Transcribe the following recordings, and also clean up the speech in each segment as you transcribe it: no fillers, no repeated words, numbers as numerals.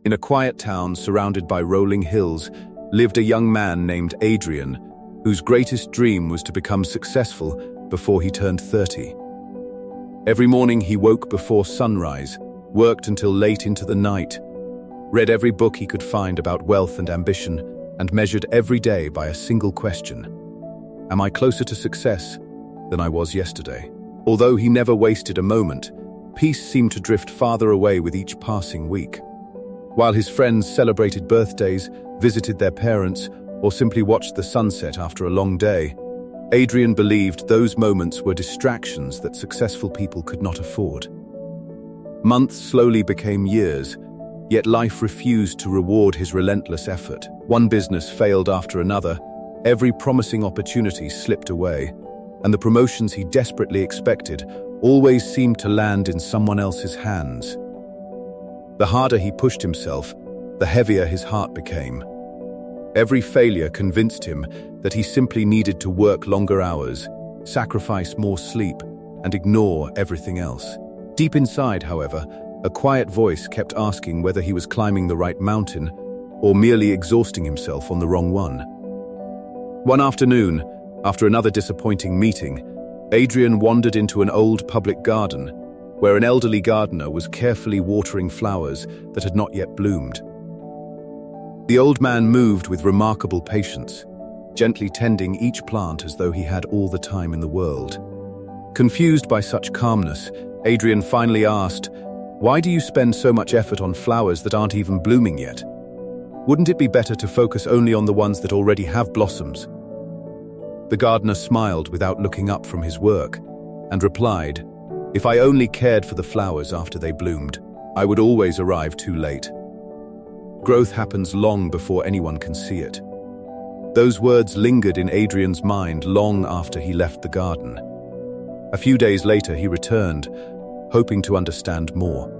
In a quiet town surrounded by rolling hills lived a young man named Adrian, whose greatest dream was to become successful before he turned 30. Every morning he woke before sunrise, worked until late into the night, read every book he could find about wealth and ambition, and measured every day by a single question: am I closer to success than I was yesterday? Although he never wasted a moment, peace seemed to drift farther away with each passing week. While his friends celebrated birthdays, visited their parents, or simply watched the sunset after a long day, Adrian believed those moments were distractions that successful people could not afford. Months slowly became years, yet life refused to reward his relentless effort. One business failed after another, every promising opportunity slipped away, and the promotions he desperately expected always seemed to land in someone else's hands. The harder he pushed himself, the heavier his heart became. Every failure convinced him that he simply needed to work longer hours, sacrifice more sleep, and ignore everything else. Deep inside, however, a quiet voice kept asking whether he was climbing the right mountain or merely exhausting himself on the wrong one. One afternoon, after another disappointing meeting, Adrian wandered into an old public garden where an elderly gardener was carefully watering flowers that had not yet bloomed. The old man moved with remarkable patience, gently tending each plant as though he had all the time in the world. Confused by such calmness, Adrian finally asked, "Why do you spend so much effort on flowers that aren't even blooming yet? Wouldn't it be better to focus only on the ones that already have blossoms?" The gardener smiled without looking up from his work and replied, "If I only cared for the flowers after they bloomed, I would always arrive too late. Growth happens long before anyone can see it." Those words lingered in Adrian's mind long after he left the garden. A few days later he returned, hoping to understand more.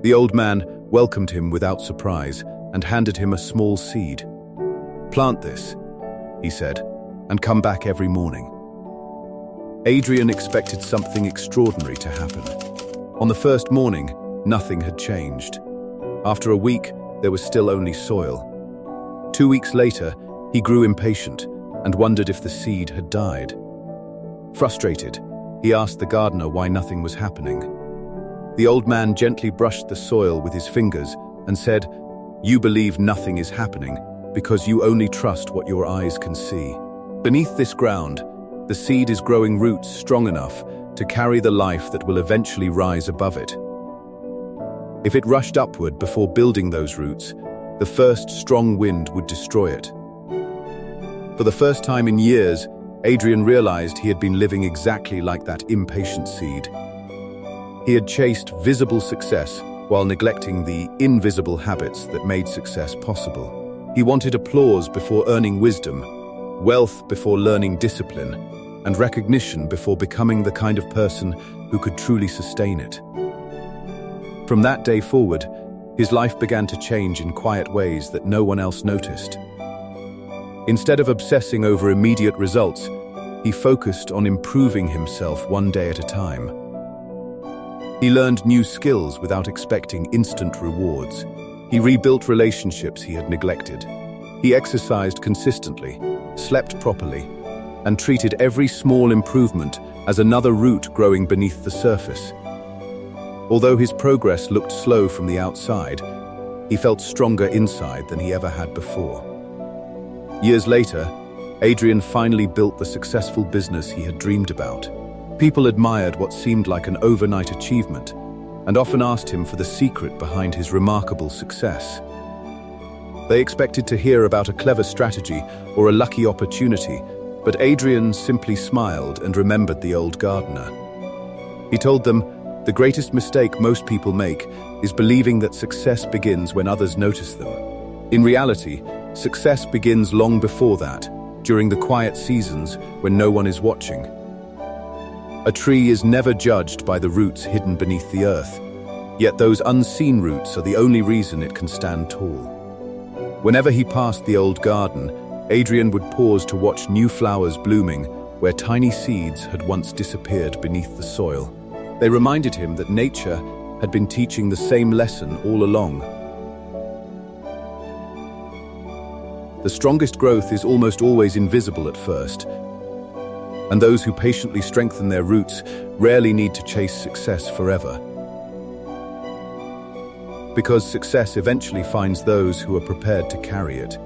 The old man welcomed him without surprise and handed him a small seed. "Plant this," he said, "and come back every morning." Adrian expected something extraordinary to happen. On the first morning, nothing had changed. After a week, there was still only soil. 2 weeks later, he grew impatient and wondered if the seed had died. Frustrated, he asked the gardener why nothing was happening. The old man gently brushed the soil with his fingers and said, "You believe nothing is happening because you only trust what your eyes can see. Beneath this ground, the seed is growing roots strong enough to carry the life that will eventually rise above it. If it rushed upward before building those roots, the first strong wind would destroy it." For the first time in years, Adrian realized he had been living exactly like that impatient seed. He had chased visible success while neglecting the invisible habits that made success possible. He wanted applause before earning wisdom, wealth before learning discipline, and recognition before becoming the kind of person who could truly sustain it. From that day forward, his life began to change in quiet ways that no one else noticed. Instead of obsessing over immediate results, he focused on improving himself one day at a time. He learned new skills without expecting instant rewards. He rebuilt relationships he had neglected. He exercised consistently, slept properly, and treated every small improvement as another root growing beneath the surface. Although his progress looked slow from the outside, he felt stronger inside than he ever had before. Years later, Adrian finally built the successful business he had dreamed about. People admired what seemed like an overnight achievement and often asked him for the secret behind his remarkable success. They expected to hear about a clever strategy or a lucky opportunity, but Adrian simply smiled and remembered the old gardener. He told them, "The greatest mistake most people make is believing that success begins when others notice them. In reality, success begins long before that, during the quiet seasons when no one is watching. A tree is never judged by the roots hidden beneath the earth, yet those unseen roots are the only reason it can stand tall." Whenever he passed the old garden, Adrian would pause to watch new flowers blooming where tiny seeds had once disappeared beneath the soil. They reminded him that nature had been teaching the same lesson all along. The strongest growth is almost always invisible at first, and those who patiently strengthen their roots rarely need to chase success forever. Because success eventually finds those who are prepared to carry it.